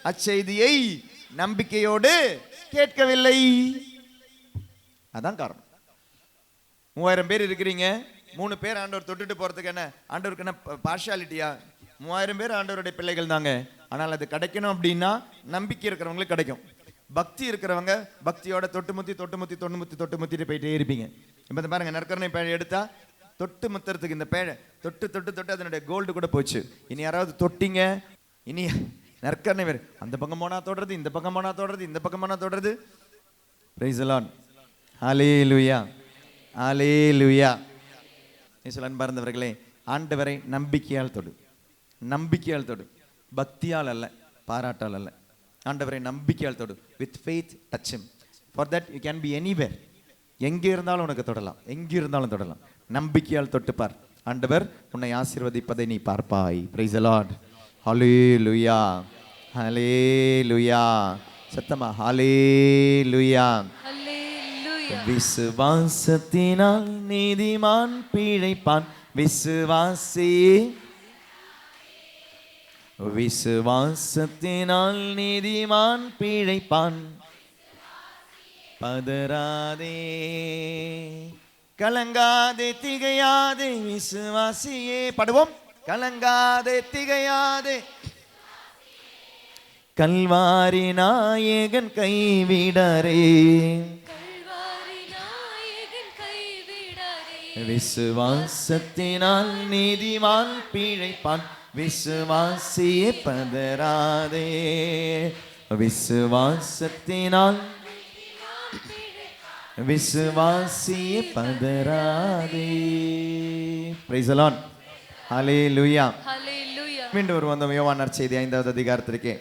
A: அச்செய்தியை நம்பிக்கையோடு கேட்கவில்லை. அதான் காரணம். 3000 பேர் இருக்கிறீங்க, 3 பேர் ஆண்டவர் தொட்டுட்டு போறதுக்கு என்ன ஆண்டவருக்கு என்ன பார்ஷாலிட்டியா? 3000 பேர் ஆண்டவருடைய பிள்ளைகள் தாங்க. ஆனால் அது கிடைக்கணும் அப்படின்னா நம்பிக்கை இருக்கிறவங்களுக்கு கிடைக்கும். பக்தி இருக்கிறவங்க பக்தியோட தொட்டு முத்திட்டு போயிட்டே இருப்பீங்க. இப்போ பாருங்க, நற்கருணை பேழை எடுத்தா தொட்டு முத்துறதுக்கு இந்த பேழை தொட்டு அதனுடைய கோல்டு கூட போச்சு. இனி யாராவது தொட்டிங்க, இனி நற்கருணை வேறு அந்த பக்கம் போனா தொடருது, இந்த பக்கம் போனா தொடருது, இந்த பக்கம் போனா தொடருது. Praise the Lord. Hallelujah. Hallelujah. அன்பார்ந்தவர்களே, ஆண்டவரை நம்பிக்கையால் தொடு, நம்பிக்கையால் தொடு, பக்தியால் அல்ல, பாராட்டால் அல்ல. ஆண்டவரை நம்பிக்கையால் தொடு. With faith touch him. For that you can be anywhere. எங்கே இருந்தாலும் உனக்கு தொடலாம், எங்கே இருந்தாலும் தொடலாம். நம்பிக்கையால் தொட்டுப்பார், ஆண்டவர் உன்னை ஆசீர்வதிப்பதை நீ பார்ப்பாய். Price the Lord. ஹல்லேலூயா. ஹல்லேலூயா. சத்தமா ஹல்லேலூயா. விசுவாசத்தினால் நீதிமான் பிழைப்பான். விசுவாசத்தினால் நீதிமான் பிழைப்பான். பதறாதே, கலங்காதே திகையாதே விசுவாசியே. பாடுவோம். கலங்காதே திகையாதே, கல்வாரி நாயகன் கைவிடரே, விசுவாசத்தினால் நீதிமான் பிழைப்பான், விசுவாசியே பதறாதே, விசுவாசத்தினால் விசுவாசியே பதறாதே. Price the Lord. ஹல்லேலூயா. மீண்டும் ஒரு வந்தோம் யோவான் நற்செய்தி 5வது அதிகாரத்திற்கு.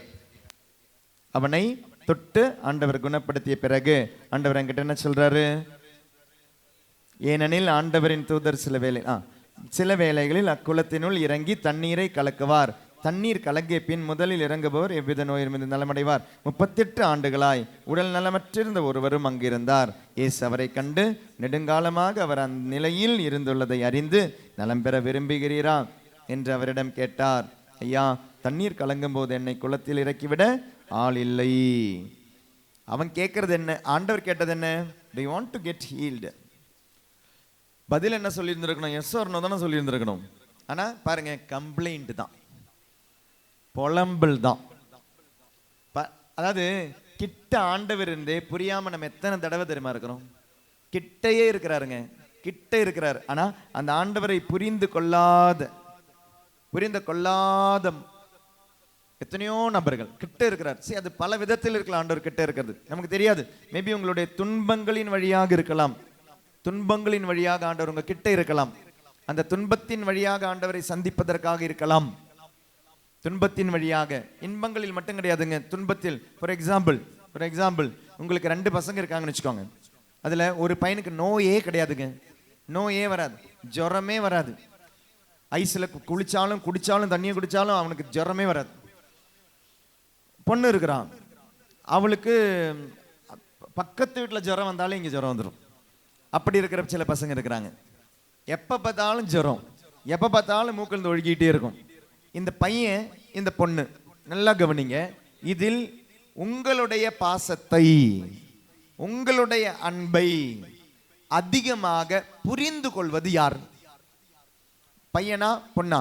A: அவனை தொட்டு ஆண்டவர் குணப்படுத்திய பிறகு ஆண்டவர் என்கிட்ட என்ன சொல்றாரு? ஏனெனில் ஆண்டவரின் தூதர் சில வேளைகளில் அக்குளத்தினுள் இறங்கி தண்ணீரை கலக்குவார். தண்ணீர் கலங்கிய பின் முதலில் இறங்குபவர் எவ்வித நோயிலிருந்து நலமடைவார். 38 ஆண்டுகளாய் உடல் நலமற்றிருந்த ஒருவரும் அங்கிருந்தார். இயேசு அவரை கண்டு நெடுங்காலமாக அவர் அந்த நிலையில் இருந்துள்ளதை அறிந்து நலம் பெற விரும்புகிறீரா என்று அவரிடம் கேட்டார். ஐயா, தண்ணீர் கலங்கும் போது என்னை குளத்தில் இறக்கிவிட ஆள் இல்லை. அவன் கேட்கறது என்ன? ஆண்டவர் கேட்டது என்ன? Do you want to get healed? பதில் என்ன சொல்லியிருந்திருக்கணும்? எஸ் ஆர் நோ தானே சொல்லியிருந்திருக்கணும். ஆனா பாருங்க, கம்ப்ளைண்ட் தான், புலம்பல் தான். அதாவது கிட்ட ஆண்டவர் இருந்தே புரியாம நம்ம எத்தனை தடவை தெரியுமா இருக்கிறோம்? கிட்டையே இருக்கிறாருங்க, கிட்ட இருக்கிறார். ஆனா அந்த ஆண்டவரை புரிந்து கொள்ளாத எத்தனையோ நபர்கள் கிட்ட இருக்கிறார். சரி, அது பல விதத்தில் இருக்கலாம். ஆண்டவர் கிட்ட இருக்கிறது நமக்கு தெரியாது. மேபி உங்களுடைய துன்பங்களின் வழியாக இருக்கலாம். துன்பங்களின் வழியாக ஆண்டவர் உங்க கிட்ட இருக்கலாம். அந்த துன்பத்தின் வழியாக ஆண்டவரை சந்திப்பதற்காக இருக்கலாம். துன்பத்தின் வழியாக, இன்பங்களில் மட்டும் கிடையாதுங்க, துன்பத்தில். ஃபார் எக்ஸாம்பிள் உங்களுக்கு 2 பசங்க இருக்காங்கன்னு வச்சுக்கோங்க. அதுல ஒரு பையனுக்கு நோயே கிடையாதுங்க, நோயே வராது, ஜுரமே வராது. ஐஸ்ல குளிச்சாலும் குடிச்சாலும் தண்ணியை குடிச்சாலும் அவனுக்கு ஜுரமே வராது. பொண்ணு இருக்கிறான், அவளுக்கு பக்கத்து வீட்டில் ஜுரம் வந்தாலும் இங்கே ஜுரம் வந்துடும். அப்படி இருக்கிற சில பசங்க இருக்கிறாங்க. எப்போ பார்த்தாலும் ஜுரம், எப்போ பார்த்தாலும் மூக்கில் ஒழுகிட்டே இருக்கும். இந்த பையன் இந்த பொண்ணு நல்லா கவனிங்க. இதில் உங்களுடைய பாசத்தை, உங்களுடைய அன்பை அதிகமாக புரிந்து கொள்வது யார்? பையனா பொண்ணா?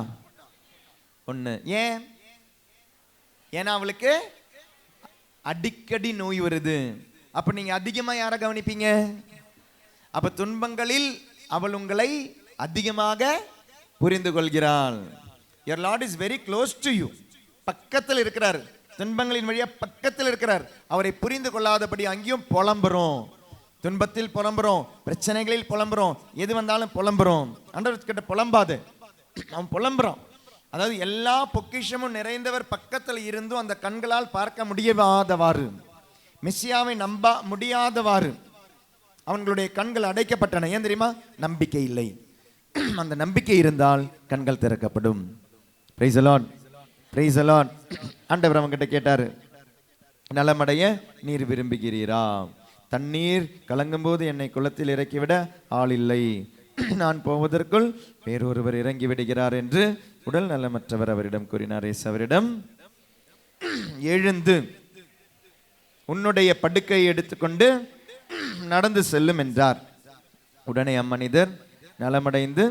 A: பொண்ணு. ஏன்? ஏன்னா அவளுக்கு அடிக்கடி நோய் வருது. அப்ப நீங்க அதிகமா யார கவனிப்பீங்க? அப்ப துன்பங்களில் அவள் உங்களை அதிகமாக புரிந்து கொள்கிறாள். Your Lord is very close to you. பக்கத்தில் இருக்கிறார், துன்பங்களின் வழியா பக்கத்தில் இருக்கிறார். அவரை புரிந்து கொள்ளாதபடி அங்கேயும் புலம்புறோம், துன்பத்தில் புலம்புறோம், பிரச்சனைகளில் புலம்புறோம், எது வந்தாலும் புலம்புறோம். ஆண்டவர் கிட்ட புலம்பாது, அவன் புலம்புறான். அதாவது எல்லா பொக்கிஷமும் நிறைந்தவர் பக்கத்தில் இருந்தும் அந்த கண்களால் பார்க்க முடியாதவாறு, மெசியாவை நம்ப முடியாதவாறு அவங்களுடைய கண்கள் அடைக்கப்பட்டன. ஏன் தெரியுமா? நம்பிக்கை இல்லை. அந்த நம்பிக்கை இருந்தால் கண்கள் திறக்கப்படும். Price the Lord, praise the Lord. ஆண்டவர் அவங்கிட்ட கேட்டாரு, நலமடைய நீர் விரும்புகிறீரா? தண்ணீர் கலங்கும் போது என்னை குளத்தில் இறக்கிவிட ஆள் இல்லை, நான் போவதற்குள் வேறொருவர் இறங்கி விடுகிறார் என்று உடல் நலமற்றவர் அவரிடம் கூறினார். இயேசு அவரிடம், எழுந்து உன்னுடைய படுக்கையை எடுத்துக்கொண்டு நடந்து செல்லும் என்றார். உடனே அம்மனிதர் நலமடைந்து.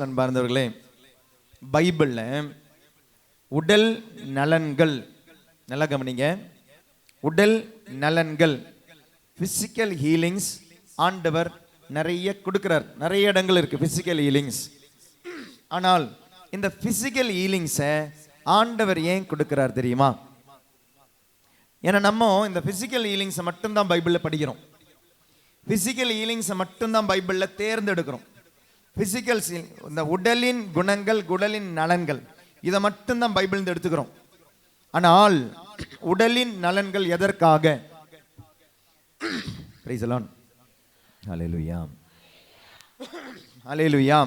A: அன்பார்ந்தவர்களே, பைபிள்ல உடல் நலன்கள், நல்லா கவனிங்க, உடல் நலன்கள், பிசிக்கல் ஹீலிங்ஸ் ஆண்டவர் நிறைய கொடுக்கிறார். நிறைய இடங்கள் இருக்கு பிசிக்கல் ஹீலிங்ஸ். ஆனால் இந்த பிசிக்கல் ஹீலிங்ஸை ஆண்டவர் ஏன் கொடுக்கிறார் தெரியுமா? ஏன்னா நம்ம இந்த பிசிக்கல் ஹீலிங்ஸை மட்டும்தான் பைபிளில் படிக்கிறோம், பிசிக்கல் ஹீலிங்ஸை மட்டும்தான் பைபிளில் தேர்ந்தெடுக்கிறோம். பிசிக்கல், இந்த உடலின் குணங்கள், உடலின் நலன்கள், இதை மட்டும்தான் பைபிள் எடுத்துக்கிறோம். ஆனால் உடலின் நலன்கள் எதற்காக? Praise the Lord. Hallelujah, hallelujah.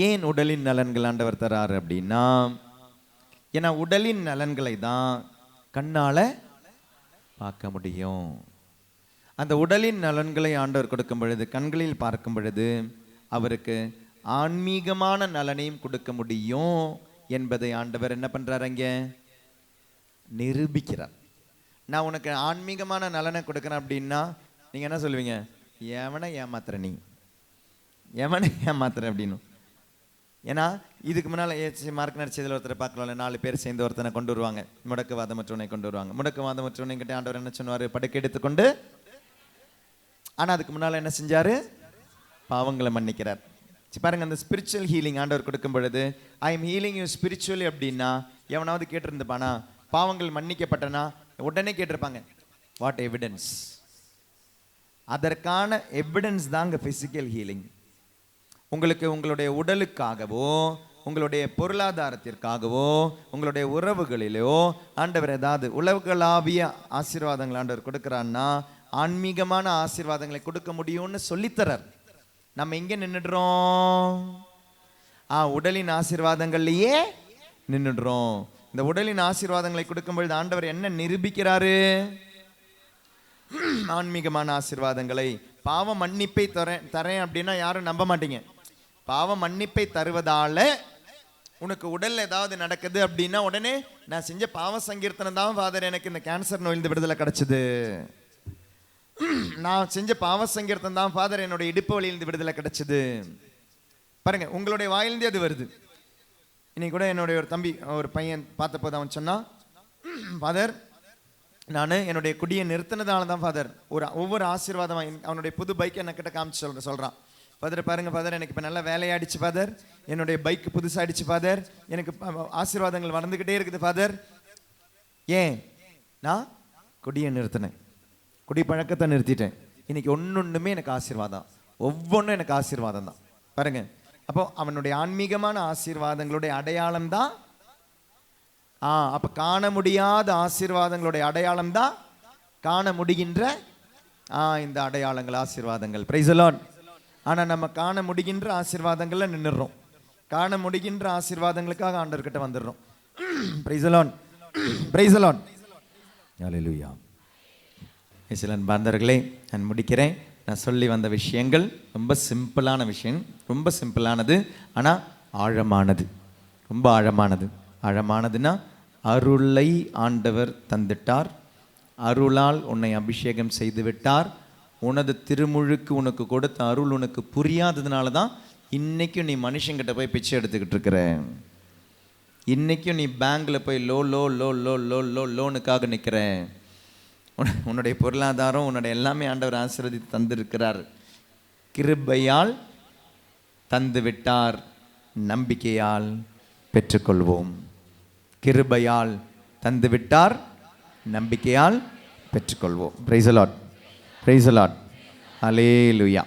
A: ஏன் உடலின் நலன்கள் ஆண்டவர் தராரு அப்படின்னா, ஏன்னா உடலின் நலன்களை தான் கண்ணால பார்க்க முடியும். அந்த உடலின் நலன்களை ஆண்டவர் கொடுக்கும் பொழுது, கண்களில் பார்க்கும் பொழுது அவருக்கு ஆன்மீகமான நலனையும் கொடுக்க முடியும் என்பதை ஆண்டவர் என்ன பண்றாரு? அங்க நிரூபிக்கிறார். நான் உனக்கு ஆன்மீகமான நலனை கொடுக்கிறேன் அப்படின்னா நீங்கள் என்ன சொல்லுவீங்க? எவனை ஏமாத்துற நீ, எவனை ஏமாத்துற அப்படின்னு. ஏன்னா இதுக்கு முன்னால் மார்க் நடிச்சதில் ஒருத்தரை பார்க்கலாம்ல, 4 பேர் சேர்ந்து ஒருத்தனை கொண்டு வருவாங்க, முடக்குவாதமற்றவனை கொண்டு வருவாங்க. முடக்குவாதமற்றவனை கிட்ட ஆண்டவர் என்ன சொன்னார்? படுக்கை எடுத்துக்கொண்டு. ஆனால் அதுக்கு முன்னால் என்ன செஞ்சார்? பாவங்களை மன்னிக்கிறார். பாருங்க, அந்த ஸ்பிரிச்சுவல் ஹீலிங் ஆண்டவர் கொடுக்கும் பொழுது, I am healing you spiritually அப்படின்னா எவனாவது கேட்டிருந்துப்பானா? பாவங்கள் மன்னிக்கப்பட்டனா உடனே கேட்டிருப்பாங்க, வாட் எவிடன்ஸ்? அதற்கான எவிடன்ஸ் தாங்க பிசிக்கல் ஹீலிங். உங்களுக்கு உங்களுடைய உடலுக்காகவோ, உங்களுடைய பொருளாதாரத்திற்காகவோ, உங்களுடைய உறவுகளிலோ ஆண்டவர் ஏதாவது உலகளாவிய ஆசீர்வாதங்கள் ஆண்டவர் கொடுக்குறான்னா, ஆன்மீகமான ஆசீர்வாதங்களை கொடுக்க முடியும்னு சொல்லித்தரார். நம்ம எங்கே நின்றுடுறோம்? உடலின் ஆசீர்வாதங்கள்லையே நின்றுடுறோம். இந்த உடலின் ஆசீர்வாதங்களை கொடுக்கும்பொழுது ஆண்டவர் என்ன நிரூபிக்கிறாரு? ஆன்மீகமான ஆசீர்வாதங்களை, பாவ மன்னிப்பை தரேன் அப்படின்னா யாரும் நம்ப மாட்டீங்க. பாவ மன்னிப்பை தருவதால உனக்கு உடல் ஏதாவது நடக்குது அப்படின்னா உடனே நான் செஞ்ச பாவ சங்கீர்த்தனம் தான் ஃபாதர் எனக்கு இந்த கேன்சர் நோயிலிருந்து விடுதலை கிடைச்சது, நான் செஞ்ச பாவ சங்கீர்த்தனம் தான் ஃபாதர் என்னுடைய இடுப்பு வலியிலிருந்து விடுதலை கிடைச்சது. பாருங்க, உங்களுடைய வாயிலிருந்தே அது வருது. இன்னைக்கு கூட என்னுடைய ஒரு தம்பி, ஒரு பையன் பார்த்த போது அவன் சொன்னான், ஃபாதர் நான் என்னுடைய குடியை நிறுத்தினதால தான் ஃபாதர் ஒவ்வொரு ஆசீர்வாதம் அவனுடைய புது பைக்கை என்ன கிட்ட காமிச்சு சொல்கிறான். ஃபாதர் பாருங்க ஃபாதர், எனக்கு இப்போ நல்லா வேலையாயிடுச்சு ஃபாதர், என்னுடைய பைக் புதுசாகிடுச்சு ஃபாதர், எனக்கு ஆசீர்வாதங்கள் வளர்ந்துக்கிட்டே இருக்குது ஃபாதர். ஏன்? நான் குடியை நிறுத்தினேன், குடி பழக்கத்தை நிறுத்திட்டேன். இன்னைக்கு ஒன்னொன்றுமே எனக்கு ஆசீர்வாதம், ஒவ்வொன்றும் எனக்கு ஆசீர்வாதம் தான். பாருங்க, அப்போ அவனுடைய ஆன்மீகமான ஆசீர்வாதங்களுடைய அடையாளம் தான். அப்போ காண முடியாத ஆசீர்வாதங்களுடைய அடையாளம் தான் காண முடிகின்ற இந்த அடையாளங்கள், ஆசீர்வாதங்கள். Price the Lord. ஆனால் நம்ம காண முடிகின்ற ஆசீர்வாதங்கள்ல நின்றுடுறோம், காண முடிகின்ற ஆசீர்வாதங்களுக்காக ஆண்டவர்கிட்ட வந்துடுறோம். Praise the Lord, praise the Lord, hallelujah. இஸ்லான் பாந்தர்களே, நான் முடிக்கிறேன். நான் சொல்லி வந்த விஷயங்கள் ரொம்ப சிம்பிளான விஷயம், ரொம்ப சிம்பிளானது, ஆனால் ஆழமானது, ரொம்ப ஆழமானது. ஆழமானதுன்னா அருளை ஆண்டவர் தந்துட்டார், அருளால் உன்னை அபிஷேகம் செய்து விட்டார். உனது திருமுழுக்கு உனக்கு கொடுத்த அருள் உனக்கு புரியாததுனால தான் இன்னைக்கும் நீ மனுஷங்கிட்ட போய் பிச்சை எடுத்துக்கிட்டு இருக்கிற. இன்னைக்கும் நீ பேங்க்ல போய் லோ லோ லோ லோ லோ லோ லோனுக்காக நிற்கிற. உன்னுடைய பொருளாதாரம், உன்னுடைய எல்லாமே ஆண்டவர் ஆசீர்வதித்து தந்திருக்கிறார். கிருபையால் தந்து விட்டார், நம்பிக்கையால் பெற்றுக்கொள்வோம். கிருபையால் தந்து விட்டார், நம்பிக்கையால் பெற்றுக்கொள்வோம். Price the Lord, praise the Lord, hallelujah.